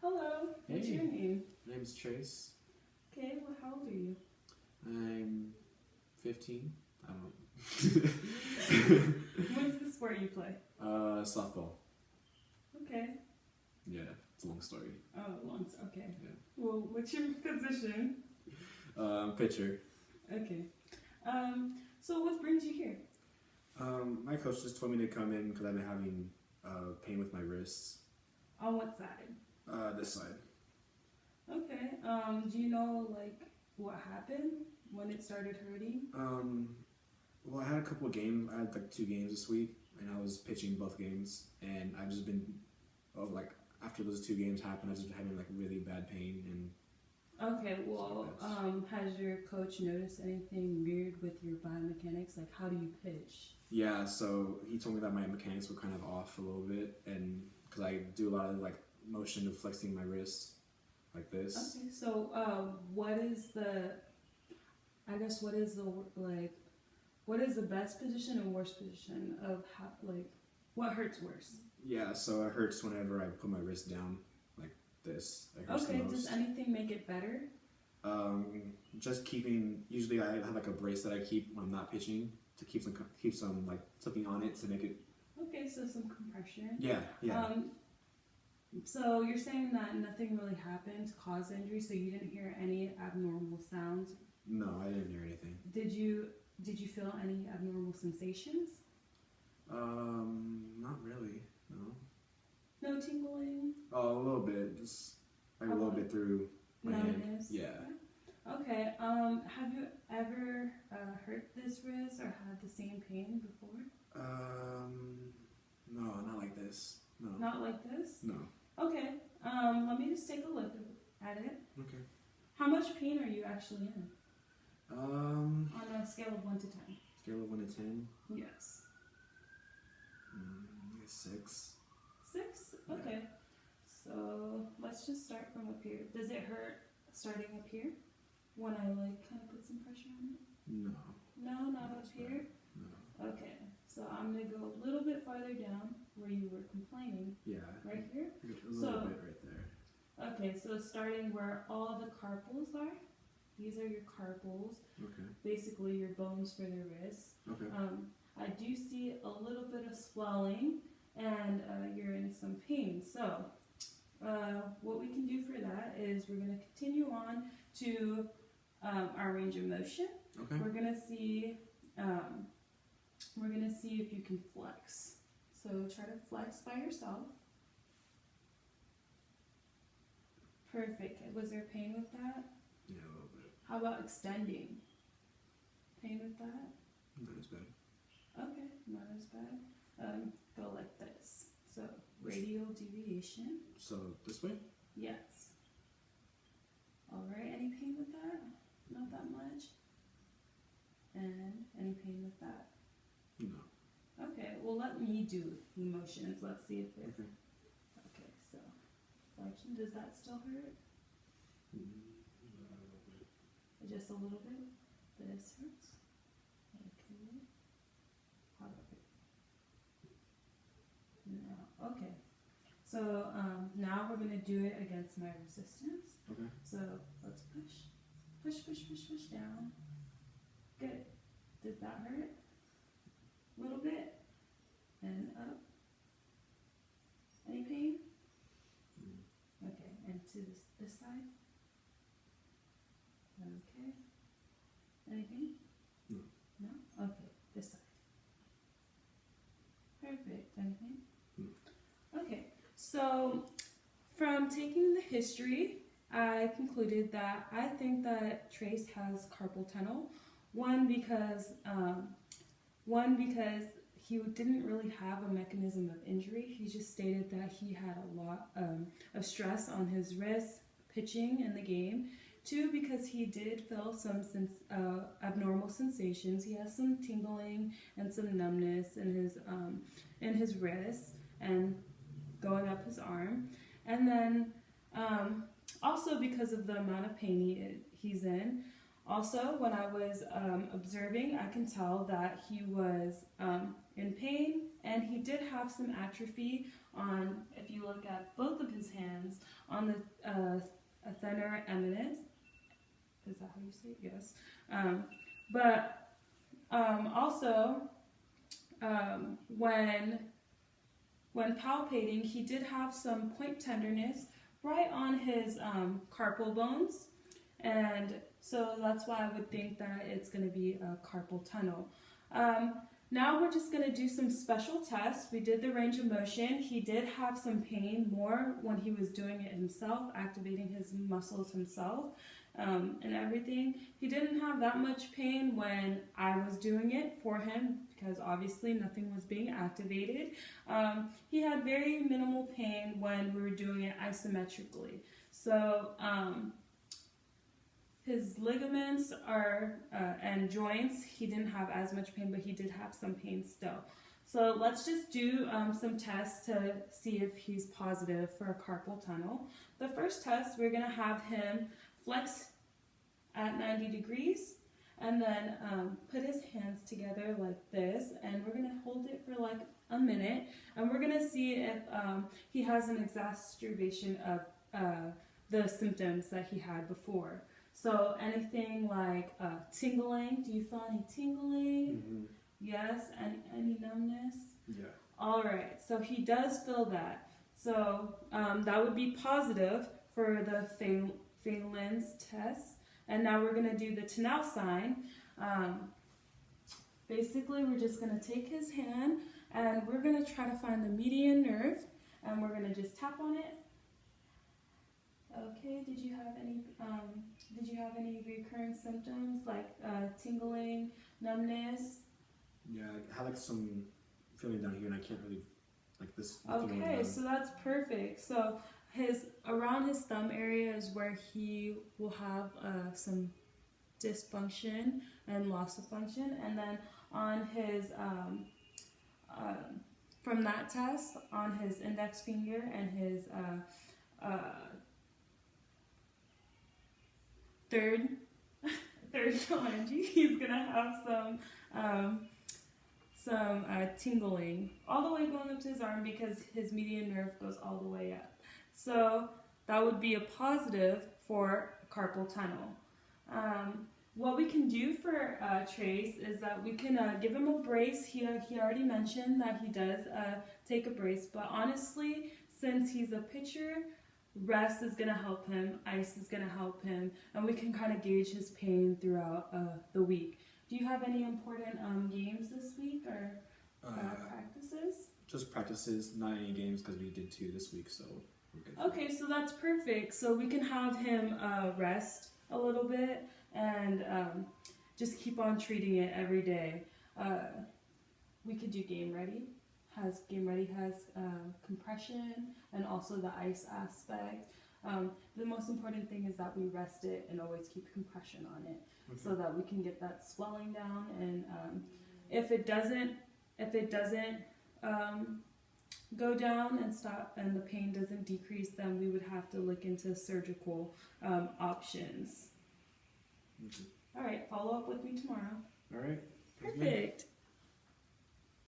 Hello, what's your name? My name's Trace. Okay, well, how old are you? I'm 15. I don't know. What's the sport you play? Softball. Okay. Yeah, it's a long story. Oh, okay. Yeah. Well, what's your position? Pitcher. Okay. So what brings you here? My coach just told me to come in because I've been having pain with my wrists. On what side? This side. Okay. Do you know, like, what happened when it started hurting? Well, I had a couple of games. I had like 2 games this week, and I was pitching both games, and I've just been, after those 2 games happened, I've just been having like really bad pain and. Okay, well, has your coach noticed anything weird with your biomechanics? Like, how do you pitch? Yeah, so he told me that my mechanics were kind of off a little bit, and because I do a lot of like motion of flexing my wrists, like this. Okay, so what is the best position and worst position of how, like, what hurts worse? Yeah, so it hurts whenever I put my wrist down like this. It hurts Okay, the most. does anything make it better? Just keeping. Usually, I have like a brace that I keep when I'm not pitching to keep some like something on it to make it. Okay, so some compression. Yeah. So you're saying that nothing really happened to cause injury, so you didn't hear any abnormal sounds? No, I didn't hear anything. Did you feel any abnormal sensations? Not really. No. No tingling? Oh, a little bit. Just like a little bit through my hand. Numbness? Yeah. Okay. Have you ever hurt this wrist or had the same pain before? No, not like this. No. Not like this? No. Okay. Let me just take a look at it. Okay. How much pain are you actually in? On a scale of 1 to 10. Scale of 1 to 10. Yes. I guess 6. 6? Okay. Yeah. So let's just start from up here. Does it hurt starting up here? When I like kind of put some pressure on it? No. No, not up here? No. Okay. So I'm going to go a little bit farther down where you were complaining. Yeah. Right here? A little bit right there. Okay, so starting where all the carpals are. These are your carpals. Okay. Basically your bones for the wrist. Okay. I do see a little bit of swelling and you're in some pain. So what we can do for that is we're going to continue on to our range of motion. Okay. We're going to see if you can flex. So try to flex by yourself. Perfect. Was there pain with that? Yeah, a little bit. How about extending? Pain with that? Not as bad. Okay, not as bad. Go like this. So radial deviation. So this way? Yes. Alright, any pain with that? Not that much. And any pain with that? No. Okay, well let me do the motions. Let's see if it. Okay. Okay, so flexion, does that still hurt? Just a little bit? This hurts? Okay. How about it? No. Okay. So now we're going to do it against my resistance. Okay. So let's push. Push, push, push, push down. Good. Did that hurt? A little bit? And up. Any pain? Okay. And to this side? Okay. Anything? No. No? Okay. This side. Perfect. Anything? No. Okay. So from taking the history, I concluded that I think that Trace has carpal tunnel. One because he didn't really have a mechanism of injury. He just stated that he had a lot of stress on his wrist pitching in the game. 2, because he did feel some abnormal sensations. He has some tingling and some numbness in his wrist and going up his arm. And then also because of the amount of pain he's in. Also, when I was observing, I can tell that he was in pain, and he did have some atrophy on, if you look at both of his hands, on the thenar eminence. Is that how you say it? Yes. But also, when palpating, he did have some point tenderness right on his carpal bones, and so that's why I would think that it's going to be a carpal tunnel. Now we're just going to do some special tests. We did the range of motion. He did have some pain more when he was doing it himself, activating his muscles himself and everything. He didn't have that much pain when I was doing it for him because obviously nothing was being activated. He had very minimal pain when we were doing it isometrically. So his ligaments and joints, he didn't have as much pain, but he did have some pain still. So let's just do some tests to see if he's positive for a carpal tunnel. The first test, we're going to have him flex at 90 degrees and then put his hands together like this, and we're going to hold it for like a minute, and we're going to see if he has an exacerbation of the symptoms that he had before. So anything like tingling, do you feel any tingling? Mm-hmm. Yes, any numbness? Yeah. All right, so he does feel that. So that would be positive for the Phalen's test. And now we're going to do the Tinel sign. Basically, we're just going to take his hand and we're going to try to find the median nerve, and we're going to just tap on it. Okay, did you have any recurring symptoms like tingling, numbness? Yeah, I had like some feeling down here, and I can't really like this. Okay, so that's perfect. So around his thumb area is where he will have some dysfunction and loss of function, and then on his from that test on his index finger and his third phalange, he's gonna have some tingling all the way going up to his arm because his median nerve goes all the way up. So that would be a positive for carpal tunnel. What we can do for Trace is that we can give him a brace. He already mentioned that he does take a brace, but honestly, since he's a pitcher, rest is going to help him, ice is going to help him, and we can kind of gauge his pain throughout the week. Do you have any important games this week or practices? Just practices, not any games because we did 2 this week, so we're good. Okay, so that's perfect. So we can have him rest a little bit and just keep on treating it every day. We could do Game Ready. Game Ready has compression and also the ice aspect. The most important thing is that we rest it and always keep compression on it, okay, so that we can get that swelling down. And if it doesn't go down and stop, and the pain doesn't decrease, then we would have to look into surgical options. Okay. All right, follow up with me tomorrow. All right. Perfect.